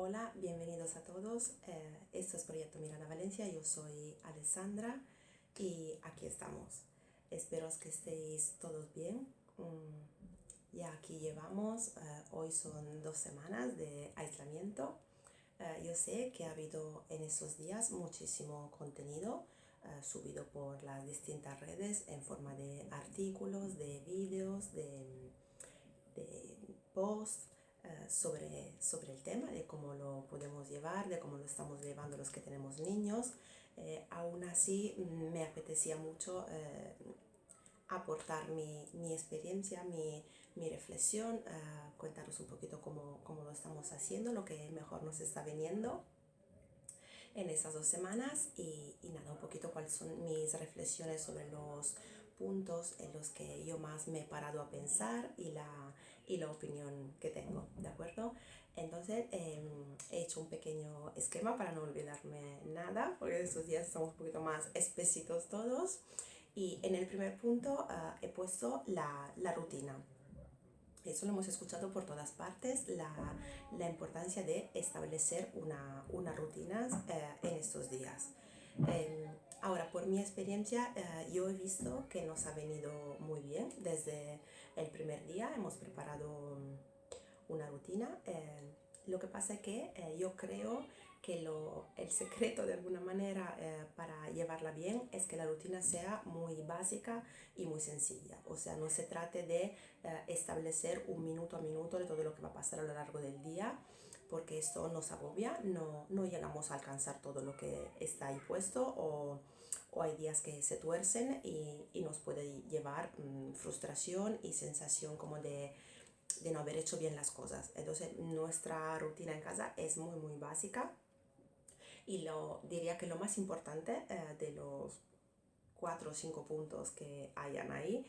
Hola, bienvenidos a todos. Esto es Proyecto Miranda Valencia. Yo soy Alessandra y aquí estamos. Espero que estéis todos bien. Ya aquí llevamos, hoy son 2 semanas de aislamiento. Yo sé que ha habido en esos días muchísimo contenido subido por las distintas redes en forma de artículos, de vídeos, de posts sobre el tema, de cómo lo podemos llevar, de cómo lo estamos llevando los que tenemos niños. Aún así, me apetecía mucho aportar mi experiencia, mi reflexión, contaros un poquito cómo lo estamos haciendo, lo que mejor nos está viniendo en esas 2 semanas y nada, un poquito cuáles son mis reflexiones sobre los puntos en los que yo más me he parado a pensar y la opinión que tengo, ¿de acuerdo? Entonces he hecho un pequeño esquema para no olvidarme nada, porque estos días estamos un poquito más espesitos todos. Y en el primer punto he puesto la rutina. Eso lo hemos escuchado por todas partes, la importancia de establecer una rutina en estos días. Ahora, por mi experiencia, yo he visto que nos ha venido muy bien. Desde el primer día hemos preparado una rutina. Lo que pasa es que yo creo que el secreto de alguna manera para llevarla bien es que la rutina sea muy básica y muy sencilla. O sea, no se trate de establecer un minuto a minuto de todo lo que va a pasar a lo largo del día, porque esto nos agobia, no llegamos a alcanzar todo lo que está impuesto o hay días que se tuercen y nos puede llevar frustración y sensación como de no haber hecho bien las cosas. Entonces nuestra rutina en casa es muy básica y diría que lo más importante de los 4 o 5 puntos que hayan ahí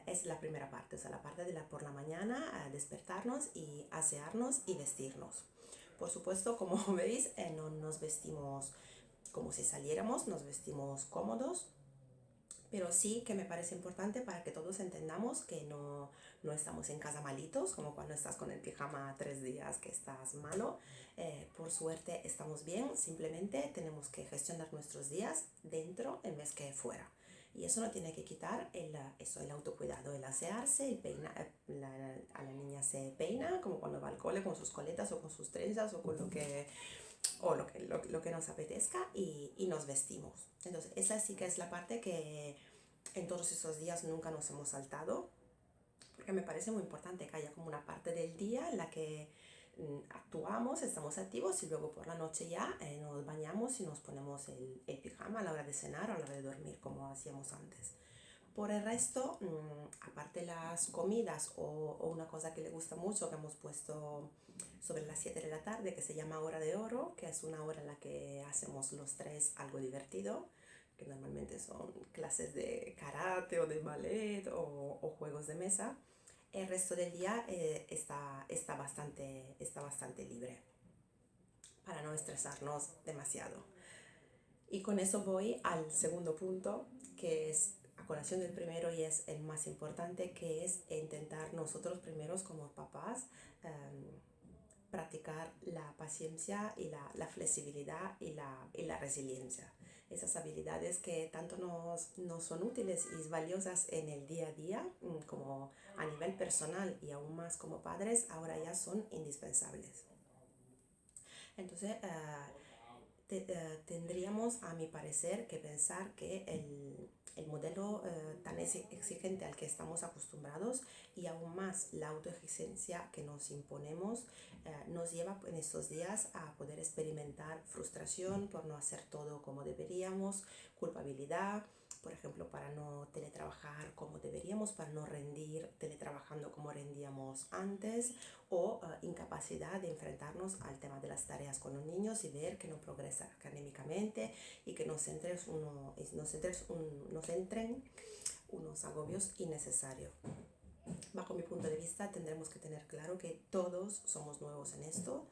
es la primera parte, o sea, la parte de por la mañana, despertarnos y asearnos y vestirnos. Por supuesto, como veis, no nos vestimos como si saliéramos, nos vestimos cómodos, pero sí que me parece importante para que todos entendamos que no estamos en casa malitos, como cuando estás con el pijama 3 días que estás malo. Por suerte estamos bien, simplemente tenemos que gestionar nuestros días dentro en vez que fuera. Y eso no tiene que quitar el autocuidado, el asearse, a la niña se peina, como cuando va al cole con sus coletas o con sus trenzas o con lo que nos apetezca y nos vestimos. Entonces, esa sí que es la parte que en todos esos días nunca nos hemos saltado, porque me parece muy importante que haya como una parte del día en la que actuamos, estamos activos y luego por la noche ya nos bañamos y nos ponemos el pijama a la hora de cenar o a la hora de dormir, como hacíamos antes. Por el resto, aparte las comidas o una cosa que le gusta mucho que hemos puesto sobre las 7 de la tarde, que se llama hora de oro, que es una hora en la que hacemos los tres algo divertido, que normalmente son clases de karate o de ballet o juegos de mesa. El resto del día está bastante libre para no estresarnos demasiado. Y con eso voy al segundo punto, que es a colación del primero y es el más importante, que es intentar nosotros primeros como papás practicar la paciencia y la flexibilidad y la resiliencia. Esas habilidades que tanto nos son útiles y valiosas en el día a día, como a nivel personal y aún más como padres, ahora ya son indispensables. Entonces, tendríamos, a mi parecer, que pensar que el modelo tan exigente al que estamos acostumbrados y aún más la autoexigencia que nos imponemos nos lleva en estos días a poder experimentar frustración por no hacer todo como deberíamos, culpabilidad, por ejemplo, para no teletrabajar como deberíamos, para no rendir teletrabajando como rendíamos antes, o incapacidad de enfrentarnos al tema de las tareas con los niños y ver que no progresa académicamente y que nos entren unos agobios innecesarios. Bajo mi punto de vista, tendremos que tener claro que todos somos nuevos en esto,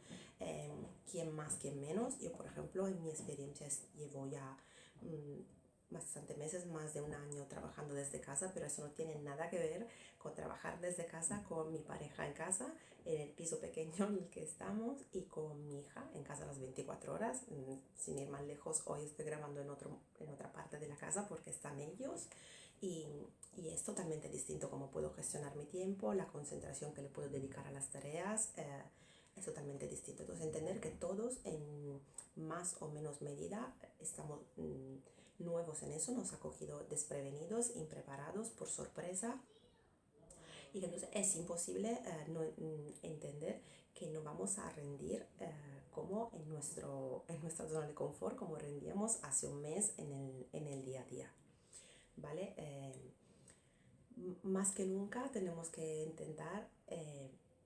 quién más, quién menos. Yo, por ejemplo, en mi experiencia llevo ya bastantes meses, más de un año trabajando desde casa, pero eso no tiene nada que ver con trabajar desde casa con mi pareja en casa, en el piso pequeño en el que estamos y con mi hija en casa las 24 horas. Sin ir más lejos, hoy estoy grabando en otra parte de la casa porque están ellos y, y es totalmente distinto cómo puedo gestionar mi tiempo, la concentración que le puedo dedicar a las tareas. Es totalmente distinto. Entonces, entender que todos en más o menos medida estamos nuevos en eso, nos ha cogido desprevenidos, impreparados, por sorpresa, y que entonces es imposible no entender que no vamos a rendir como en nuestra zona de confort, como rendíamos hace un mes en el día a día, ¿vale? Más que nunca tenemos que intentar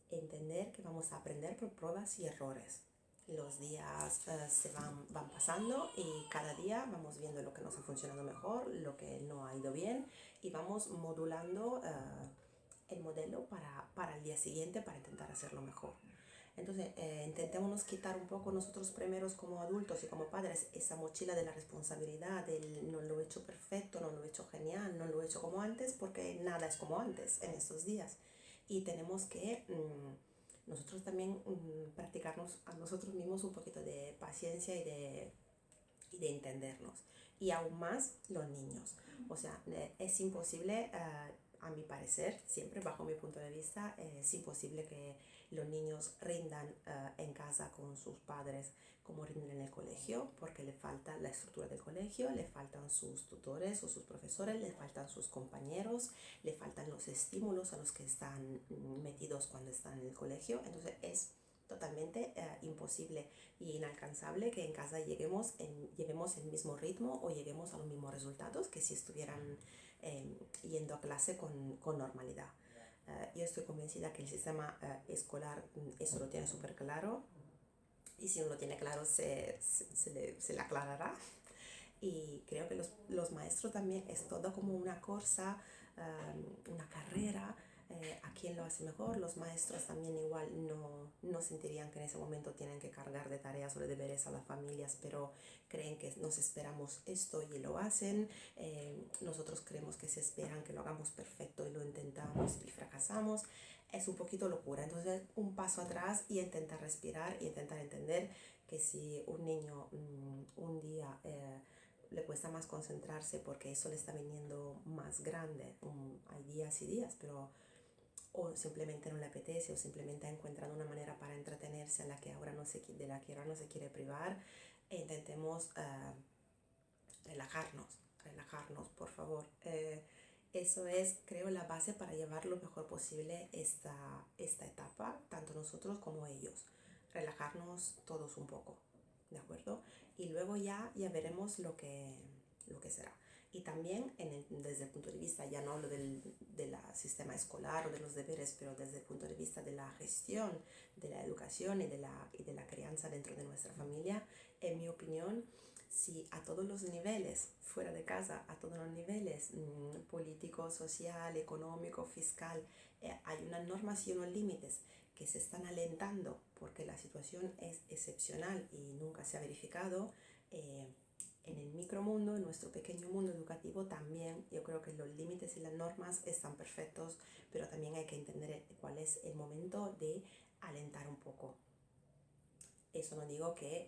entender que vamos a aprender por pruebas y errores. Los días van pasando y cada día vamos viendo lo que nos ha funcionado mejor, lo que no ha ido bien, y vamos modulando el modelo para el día siguiente para intentar hacerlo mejor. Entonces, intentémonos quitar un poco nosotros primeros como adultos y como padres esa mochila de la responsabilidad del no lo he hecho perfecto, no lo he hecho genial, no lo he hecho como antes, porque nada es como antes en estos días. Y tenemos que nosotros también practicarnos a nosotros mismos un poquito de paciencia y de entendernos. Y aún más los niños. O sea, es imposible, a mi parecer, siempre bajo mi punto de vista, es imposible que los niños rindan en casa con sus padres como rinden en el colegio, porque le falta la estructura del colegio, le faltan sus tutores o sus profesores, le faltan sus compañeros, le faltan los estímulos a los que están metidos cuando están en el colegio. Entonces es totalmente imposible y inalcanzable que en casa llevemos el mismo ritmo o lleguemos a los mismos resultados que si estuvieran yendo a clase con normalidad. Yo estoy convencida que el sistema escolar eso lo tiene súper claro, y si no lo tiene claro se le aclarará. Y creo que los maestros también es todo como una cosa, una carrera, a quién lo hace mejor. Los maestros también igual no sentirían que en ese momento tienen que cargar de tareas o de deberes a las familias, pero creen que nos esperamos esto y lo hacen. Nosotros creemos que se esperan que lo hagamos perfecto y lo intentamos y fracasamos. Es un poquito locura. Entonces, un paso atrás y intentar respirar y intentar entender que si un niño un día le cuesta más concentrarse porque eso le está viniendo más grande. Hay días y días, pero o simplemente no le apetece o simplemente ha encontrado una manera para entretenerse de la que ahora no se quiere privar. Intentemos relajarnos, por favor. Eso es, creo, la base para llevar lo mejor posible esta etapa, tanto nosotros como ellos. Relajarnos todos un poco, ¿de acuerdo? Y luego ya veremos lo que será. Y también desde el punto de vista, ya no hablo del sistema escolar o de los deberes, pero desde el punto de vista de la gestión, de la educación y de la crianza dentro de nuestra familia, en mi opinión, si a todos los niveles, fuera de casa, a todos los niveles, político, social, económico, fiscal, hay unas normas y unos límites que se están alentando porque la situación es excepcional y nunca se ha verificado, en el micromundo, en nuestro pequeño mundo educativo también yo creo que los límites y las normas están perfectos, pero también hay que entender cuál es el momento de alentar un poco. Eso no digo que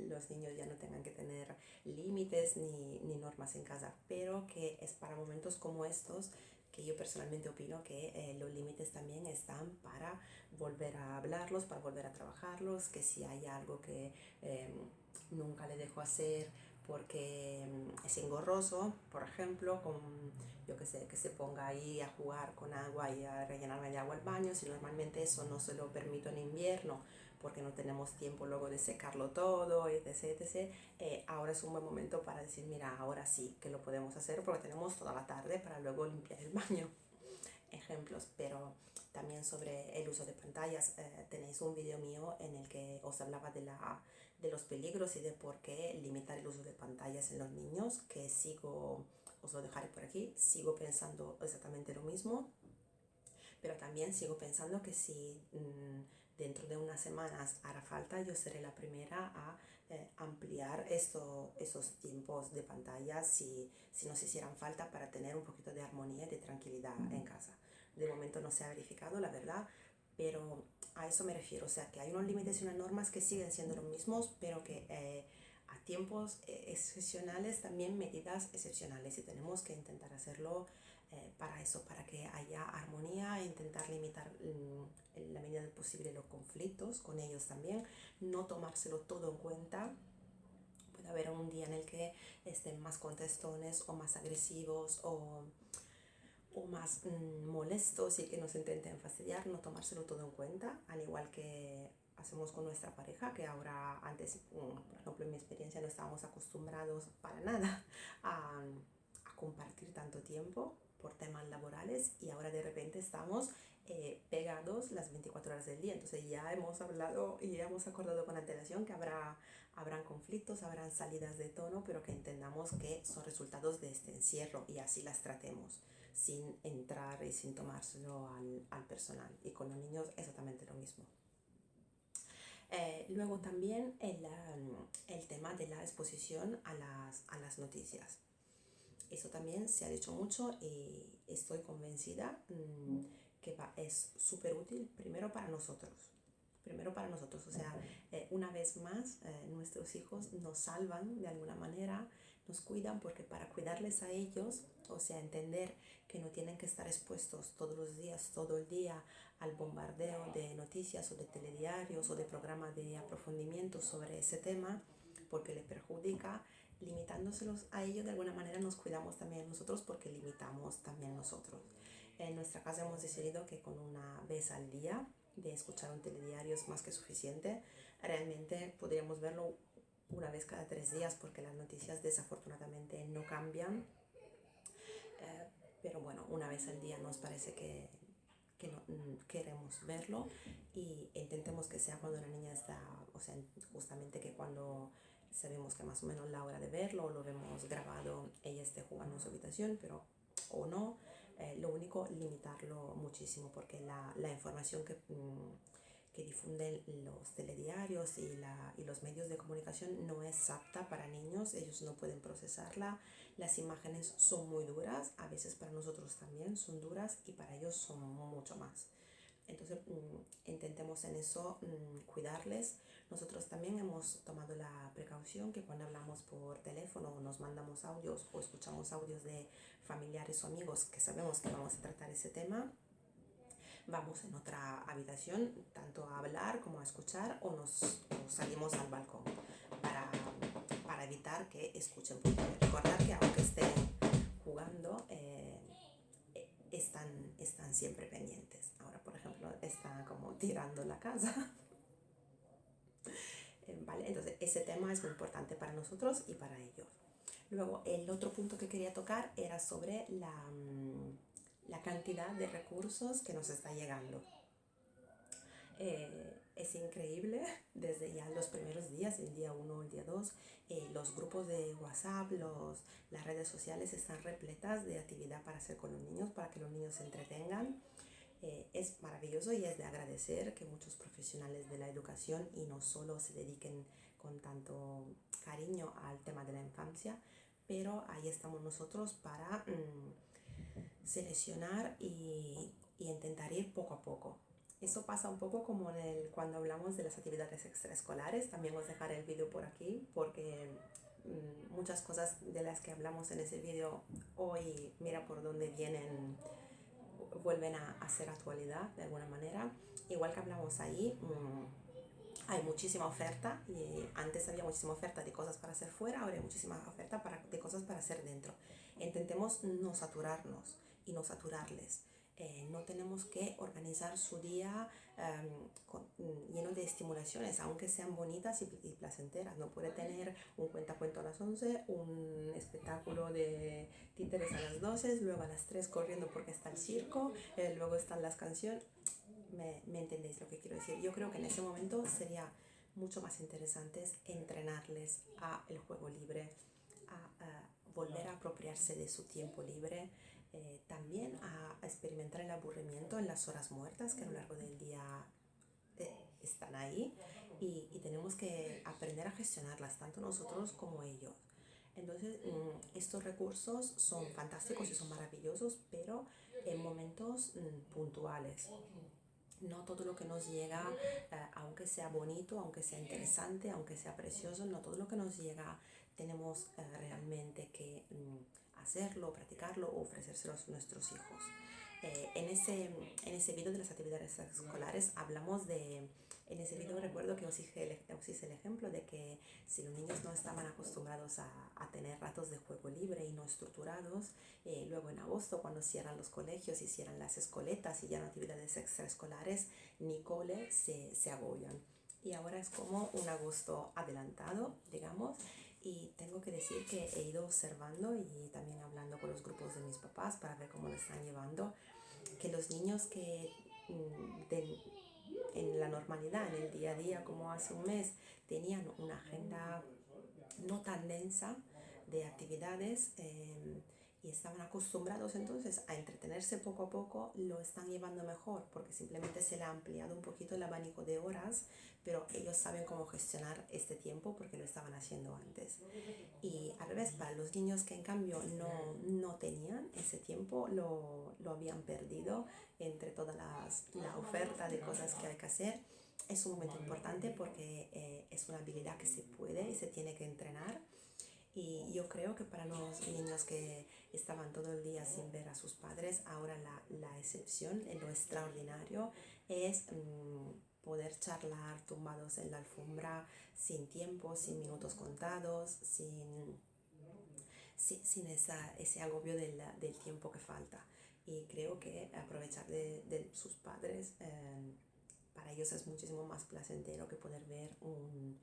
los niños ya no tengan que tener límites ni normas en casa, pero que es para momentos como estos que yo personalmente opino que los límites también están para volver a hablarlos, para volver a trabajarlos, que si hay algo que nunca le dejo hacer porque es engorroso, por ejemplo, yo que sé, que se ponga ahí a jugar con agua y a rellenarme de agua el baño, si normalmente eso no se lo permito en invierno porque no tenemos tiempo luego de secarlo todo, etc, etc. Ahora es un buen momento para decir, mira, ahora sí que lo podemos hacer porque tenemos toda la tarde para luego limpiar el baño. Ejemplos, pero también sobre el uso de pantallas. Tenéis un video mío en el que os hablaba de los peligros y de por qué limitar el uso de pantallas en los niños, que os lo dejaré por aquí, sigo pensando exactamente lo mismo, pero también sigo pensando que si dentro de unas semanas hará falta, yo seré la primera a ampliar esos tiempos de pantalla si nos hicieran falta para tener un poquito de armonía y de tranquilidad en casa. De momento no se ha verificado, la verdad, pero a eso me refiero. O sea, que hay unos límites y unas normas que siguen siendo los mismos, pero que a tiempos excepcionales también medidas excepcionales, y tenemos que intentar hacerlo para eso, para que haya armonía e intentar limitar en la medida del posible los conflictos con ellos también, no tomárselo todo en cuenta. Puede haber un día en el que estén más contestones o más agresivos o más molestos y que nos intenten fastidiar, no tomárselo todo en cuenta, al igual que hacemos con nuestra pareja, que ahora antes, por ejemplo, en mi experiencia no estábamos acostumbrados para nada a compartir tanto tiempo por temas laborales, y ahora de repente estamos pegados las 24 horas del día. Entonces ya hemos hablado y ya hemos acordado con antelación que habrán conflictos, habrán salidas de tono, pero que entendamos que son resultados de este encierro y así las tratemos, sin entrar y sin tomárselo al personal. Y con los niños exactamente lo mismo. Luego también el tema de la exposición a las noticias. Eso también se ha dicho mucho y estoy convencida que es súper útil primero para nosotros. Primero para nosotros, o sea, una vez más, nuestros hijos nos salvan de alguna manera, nos cuidan, porque para cuidarles a ellos, o sea, entender que no tienen que estar expuestos todos los días, todo el día, al bombardeo de noticias o de telediarios o de programas de aprofundimiento sobre ese tema, porque les perjudica. Limitándoselos a ellos, de alguna manera nos cuidamos también nosotros, porque limitamos también nosotros. En nuestra casa hemos decidido que con una vez al día de escuchar un telediario es más que suficiente. Realmente podríamos verlo una vez cada 3 días, porque las noticias desafortunadamente no cambian. Pero bueno, una vez al día nos parece que no, queremos verlo, y intentemos que sea cuando la niña está, o sea, justamente que cuando sabemos que más o menos la hora de verlo, o lo vemos grabado, ella esté jugando en su habitación, pero o no. Lo único, limitarlo muchísimo, porque la información que difunden los telediarios y los medios de comunicación no es apta para niños. Ellos no pueden procesarla. Las imágenes son muy duras, a veces para nosotros también son duras, y para ellos son mucho más. Entonces intentemos en eso cuidarles. Nosotros también hemos tomado la precaución que cuando hablamos por teléfono, o nos mandamos audios o escuchamos audios de familiares o amigos que sabemos que vamos a tratar ese tema, vamos en otra habitación, tanto a hablar como a escuchar, o salimos al balcón para evitar que escuchen. Porque recordar que aunque estén jugando, están siempre pendientes. Ahora, por ejemplo, está como tirando la casa. ¿Vale? Entonces, ese tema es muy importante para nosotros y para ellos. Luego, el otro punto que quería tocar era sobre la cantidad de recursos que nos está llegando. Es increíble, desde ya los primeros días, el día 1, el día 2, los grupos de WhatsApp, las redes sociales están repletas de actividad para hacer con los niños, para que los niños se entretengan. Es maravilloso y es de agradecer que muchos profesionales de la educación, y no solo, se dediquen con tanto cariño al tema de la infancia, pero ahí estamos nosotros para seleccionar y intentar ir poco a poco. Eso pasa un poco como cuando hablamos de las actividades extraescolares. También os dejaré el vídeo por aquí, porque muchas cosas de las que hablamos en ese vídeo hoy, mira por dónde vienen, vuelven a ser actualidad de alguna manera. Igual que hablamos ahí, hay muchísima oferta, y antes había muchísima oferta de cosas para hacer fuera, ahora hay muchísima oferta de cosas para hacer dentro. Intentemos no saturarnos y no saturarles. No tenemos que organizar su día lleno de estimulaciones, aunque sean bonitas y placenteras. No puede tener un cuentacuento a las 11, un espectáculo de títeres a las 12, luego a las 3 corriendo porque está el circo, luego están las canciones. ¿Me entendéis lo que quiero decir? Yo creo que en ese momento sería mucho más interesante entrenarles a el juego libre, a volver a apropiarse de su tiempo libre, también a experimentar el aburrimiento en las horas muertas, que a lo largo del día están ahí y tenemos que aprender a gestionarlas, tanto nosotros como ellos. Entonces, estos recursos son fantásticos y son maravillosos, pero en momentos puntuales. No todo lo que nos llega, aunque sea bonito, aunque sea interesante, aunque sea precioso, no todo lo que nos llega tenemos realmente que hacerlo, practicarlo o ofrecérselo a nuestros hijos. En ese video de las actividades escolares hablamos de, en ese video recuerdo que os hice el ejemplo de que si los niños no estaban acostumbrados a tener ratos de juego libre y no estructurados, luego en agosto cuando cierran los colegios y cierran las escoletas y ya no actividades extraescolares ni cole, se agobian. Y ahora es como un agosto adelantado, digamos, y tengo que decir que he ido observando y también hablando con los grupos de mis papás para ver cómo lo están llevando, que los niños que en la normalidad, en el día a día, como hace un mes, tenían una agenda no tan densa de actividades y estaban acostumbrados entonces a entretenerse poco a poco, lo están llevando mejor porque simplemente se le ha ampliado un poquito el abanico de horas, pero ellos saben cómo gestionar este tiempo porque lo estaban haciendo antes. Y al revés, para los niños que en cambio no tenían ese tiempo, lo habían perdido entre toda la oferta de cosas que hay que hacer. Es un momento importante porque es una habilidad que se puede y se tiene que entrenar. Y yo creo que para los niños que estaban todo el día sin ver a sus padres, ahora la excepción, lo extraordinario, es poder charlar tumbados en la alfombra, sin tiempo, sin minutos contados, sin ese agobio del tiempo que falta. Y creo que aprovechar de sus padres, para ellos es muchísimo más placentero que poder ver un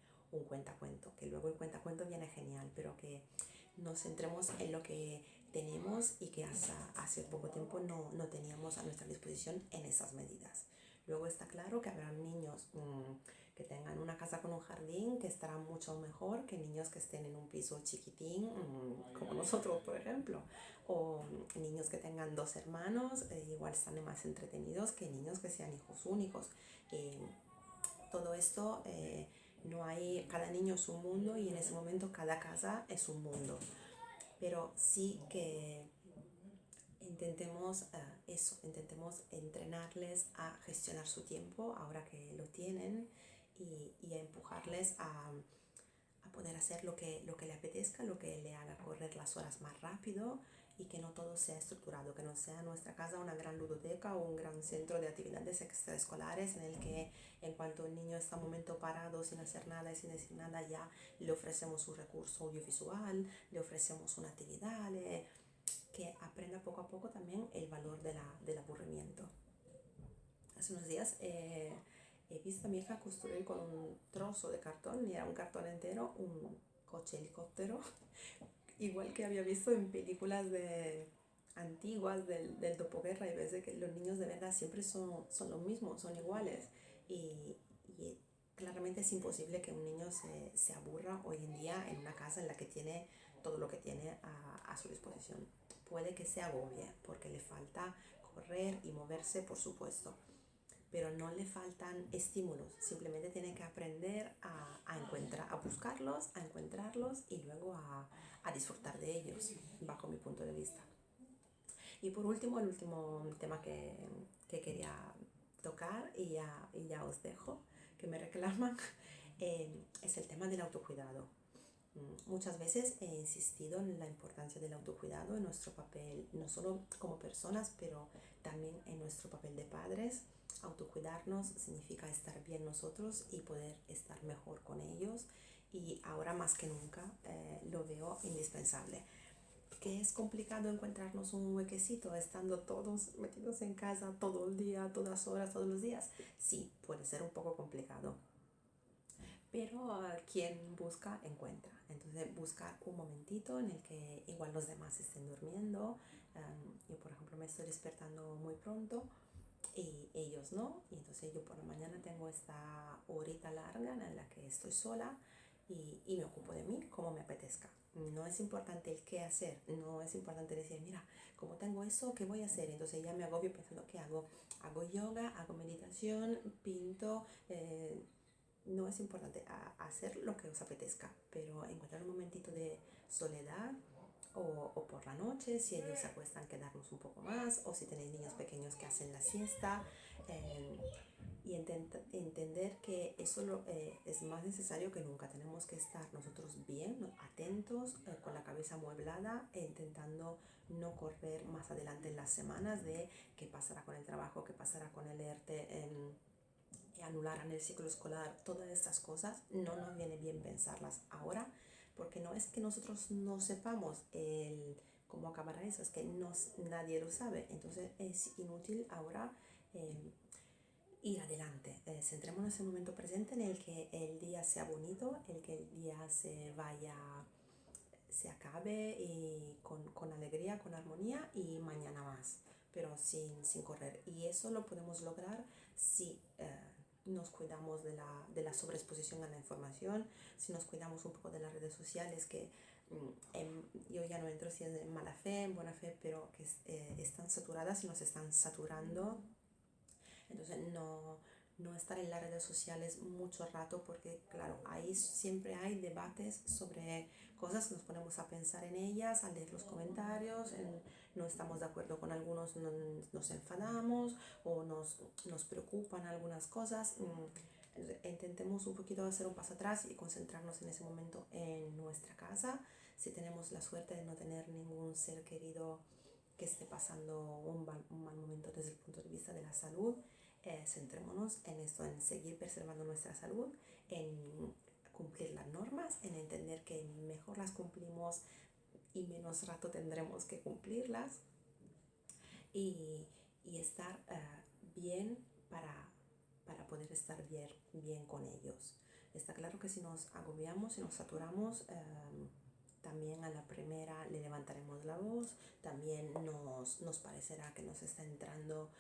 cuentacuento, que luego el cuentacuento viene genial, pero que nos centremos en lo que tenemos y que hasta hace poco tiempo no teníamos a nuestra disposición en esas medidas. Luego está claro que habrá niños que tengan una casa con un jardín que estarán mucho mejor que niños que estén en un piso chiquitín, como nosotros, por ejemplo. O niños que tengan dos hermanos, igual están más entretenidos que niños que sean hijos únicos. Todo esto, no hay, cada niño es un mundo y en ese momento cada casa es un mundo. Pero sí que intentemos entrenarles a gestionar su tiempo ahora que lo tienen y a empujarles a poder hacer lo que le apetezca, lo que le haga correr las horas más rápido y que no todo sea estructurado, que no sea nuestra casa una gran ludoteca o un gran centro de actividades extraescolares en el que en cuanto el niño está un momento parado sin hacer nada y sin decir nada ya le ofrecemos un recurso audiovisual, le ofrecemos una actividad, que aprenda poco a poco también el valor del aburrimiento. Hace unos días he visto a mi hija construir con un trozo de cartón, y era un cartón entero, un coche helicóptero, igual que había visto en películas antiguas del Topoguerra, y ves que los niños de verdad siempre son los mismos, son iguales. Y claramente es imposible que un niño se aburra hoy en día en una casa en la que tiene todo lo que tiene a su disposición. Puede que se agobie porque le falta correr y moverse, por supuesto, pero no le faltan estímulos, simplemente tiene que aprender a buscarlos, a encontrarlos y luego a disfrutar de ellos, bajo mi punto de vista. Y por último, el último tema que quería tocar y ya os dejo, que me reclaman, es el tema del autocuidado. Muchas veces he insistido en la importancia del autocuidado en nuestro papel, no solo como personas, pero también en nuestro papel de padres. Autocuidarnos significa estar bien nosotros y poder estar mejor con ellos, y ahora más que nunca lo veo indispensable. Que es complicado encontrarnos un huequecito estando todos metidos en casa todo el día, todas horas, todos los días. Sí, puede ser un poco complicado, pero quien busca encuentra. Entonces buscar un momentito en el que igual los demás estén durmiendo. Yo por ejemplo me estoy despertando muy pronto y ellos no, y entonces yo por la mañana tengo esta horita larga en la que estoy sola y me ocupo de mí como me apetezca. No es importante el qué hacer, no es importante decir, mira, como tengo eso, ¿qué voy a hacer? Entonces ya me agobio pensando, ¿qué hago? Hago yoga, hago meditación, pinto. No es importante hacer lo que os apetezca, pero encontrar un momentito de soledad o por la noche, si ellos se acuestan, quedarnos un poco más, o si tenéis niños pequeños que hacen la siesta. eh, y entender que eso es más necesario que nunca. Tenemos que estar nosotros bien, ¿no? Atentos, con la cabeza amueblada, intentando no correr más adelante en las semanas de qué pasará con el trabajo, qué pasará con el ERTE, anular en el ciclo escolar. Todas estas cosas no nos viene bien pensarlas ahora, porque no es que nosotros no sepamos cómo acabará eso, es que nadie lo sabe. Entonces es inútil ahora ir adelante. Centrémonos en el momento presente, en el que el día sea bonito, el que el día se vaya, se acabe y con alegría, con armonía, y mañana más, pero sin correr. Y eso lo podemos lograr si nos cuidamos de la sobreexposición a la información, si nos cuidamos un poco de las redes sociales, que yo ya no entro si es en mala fe, en buena fe, pero que están saturadas y nos están saturando. Entonces no estar en las redes sociales mucho rato, porque claro, ahí siempre hay debates sobre cosas, nos ponemos a pensar en ellas, a leer los comentarios, no estamos de acuerdo con algunos, nos enfadamos o nos preocupan algunas cosas. Intentemos un poquito hacer un paso atrás y concentrarnos en ese momento en nuestra casa. Si tenemos la suerte de no tener ningún ser querido que esté pasando un mal momento desde el punto de vista de la salud, centrémonos en esto, en seguir preservando nuestra salud, en cumplir las normas, en entender que mejor las cumplimos y menos rato tendremos que cumplirlas, y, y estar bien para poder estar bien con ellos. Está claro que si nos agobiamos y nos saturamos, también a la primera le levantaremos la voz, también nos parecerá que nos está entrando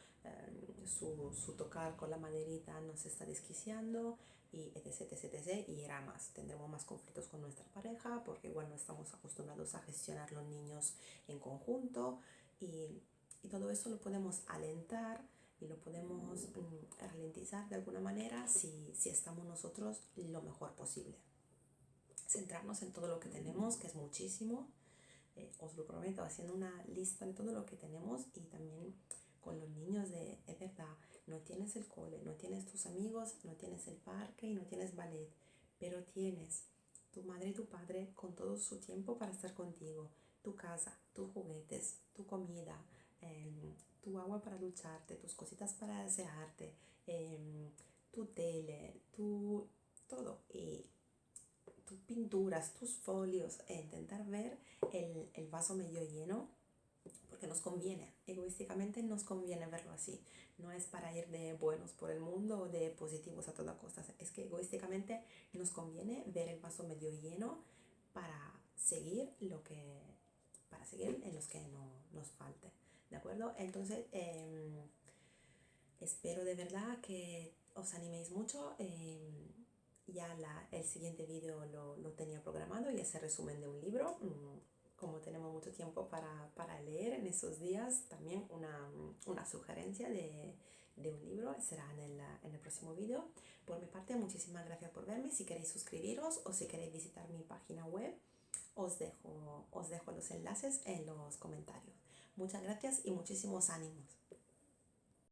su tocar con la maderita, nos está desquiciando, y etc, etc, etc, y irá más. Tendremos más conflictos con nuestra pareja porque igual no estamos acostumbrados a gestionar los niños en conjunto, y todo eso lo podemos alentar y lo podemos ralentizar de alguna manera si estamos nosotros lo mejor posible. Centrarnos en todo lo que tenemos, que es muchísimo, os lo prometo, haciendo una lista de todo lo que tenemos, y también con los niños es verdad, no tienes el cole, no tienes tus amigos, no tienes el parque y no tienes ballet, pero tienes tu madre y tu padre con todo su tiempo para estar contigo, tu casa, tus juguetes, tu comida, tu agua para ducharte, tus cositas para asearte, tu tele, todo. Y tus pinturas, tus folios, e intentar ver el vaso medio lleno, porque nos conviene, egoísticamente nos conviene verlo así. No es para ir de buenos por el mundo o de positivos a toda costa, es que egoísticamente nos conviene ver el vaso medio lleno para seguir para seguir en los que no nos falte, ¿de acuerdo? Entonces, espero de verdad que os animéis mucho. Ya el siguiente vídeo lo tenía programado, y ese resumen de un libro. Como tenemos mucho tiempo para leer en esos días, también una sugerencia de un libro será en el próximo vídeo. Por mi parte, muchísimas gracias por verme. Si queréis suscribiros o si queréis visitar mi página web, os dejo los enlaces en los comentarios. Muchas gracias y muchísimos ánimos.